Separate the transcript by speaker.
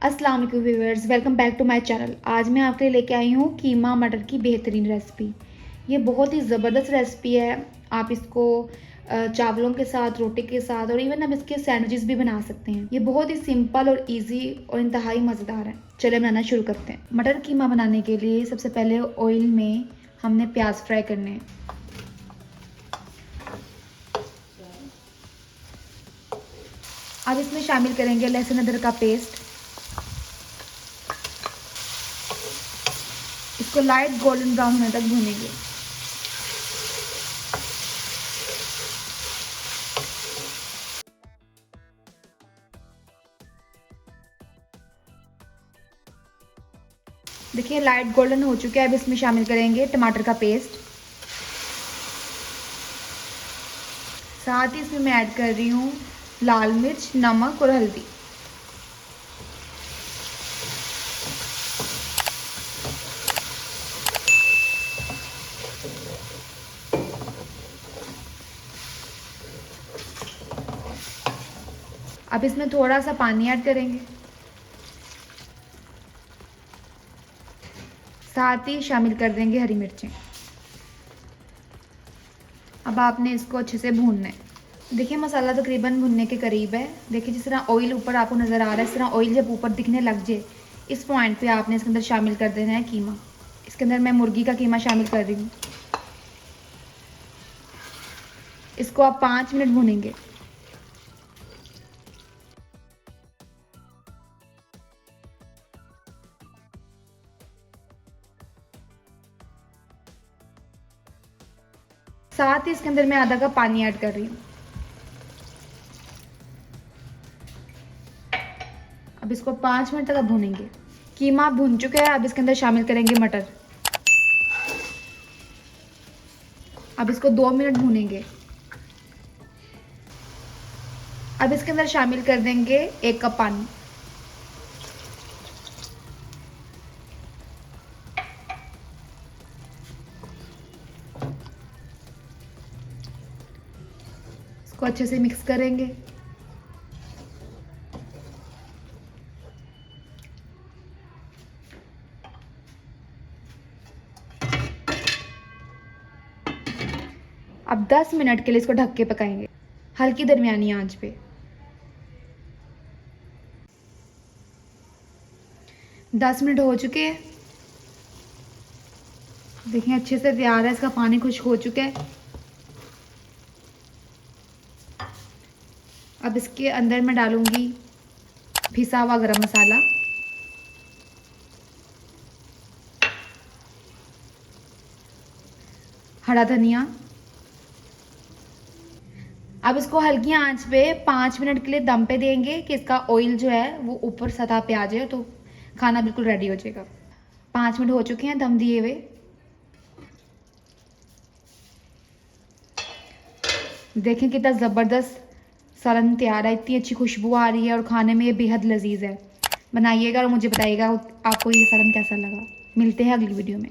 Speaker 1: अस्सलाम वालेकुम viewers, welcome back to my channel. आज मैं आपके लिए लेके आई हूँ कीमा मटर की बेहतरीन रेसिपी। ये बहुत ही ज़बरदस्त रेसिपी है। आप इसको चावलों के साथ, रोटी के साथ और इवन आप इसके सैंडविचेस भी बना सकते हैं। ये बहुत ही सिंपल और इजी और इंतहाई मज़ेदार है। चलिए बनाना शुरू करते हैं। मटर कीमा बनाने के लिए सबसे पहले ऑयल में हमने प्याज फ्राई करने हैं। अब इसमें शामिल करेंगे लहसुन अदरक का पेस्ट। इसको लाइट गोल्डन ब्राउन होने तक भूनेंगे। देखिए लाइट गोल्डन हो चुके हैं। अब इसमें शामिल करेंगे टमाटर का पेस्ट। साथ ही इसमें मैं ऐड कर रही हूँ लाल मिर्च, नमक और हल्दी। अब इसमें थोड़ा सा पानी ऐड करेंगे। साथ ही शामिल कर देंगे हरी मिर्चें। अब आपने इसको अच्छे से भूनना है। देखिए मसाला तकरीबन भुनने के करीब है। देखिए जिस तरह ऑयल ऊपर आपको नज़र आ रहा है, इस तरह ऑयल जब ऊपर दिखने लग जाए, इस पॉइंट पे आपने इसके अंदर शामिल कर देना है कीमा। इसके अंदर मैं मुर्गी का कीमा शामिल कर रही हूँ। इसको आप 5 मिनट भूनेंगे। साथ ही इसके अंदर मैं आधा कप पानी ऐड कर रही हूँ। अब इसको 5 मिनट तक भूनेंगे। कीमा भून चुका है। अब इसके अंदर शामिल करेंगे मटर। अब इसको 2 मिनट भूनेंगे। अब इसके अंदर शामिल कर देंगे 1 कप पानी। इसको अच्छे से मिक्स करेंगे। अब 10 मिनट के लिए इसको ढक के पकाएंगे, हल्की दरमियानी आंच पे। 10 मिनट हो चुके हैं। देखिए अच्छे से तैयार है। इसका पानी खुश्क हो चुका है। अब इसके अंदर मैं डालूंगी पिसा हुआ गरम मसाला, हरा धनिया। अब इसको हल्की आंच पे 5 मिनट के लिए दम पे देंगे कि इसका ऑयल जो है वो ऊपर सतह पे आ जाए, तो खाना बिल्कुल रेडी हो जाएगा। 5 मिनट हो चुके हैं दम दिए हुए। देखें कितना ज़बरदस्त सालन तैयार है। इतनी अच्छी खुशबू आ रही है और खाने में ये बेहद लजीज है। बनाइएगा और मुझे बताइएगा आपको ये सालन कैसा लगा। मिलते हैं अगली वीडियो में।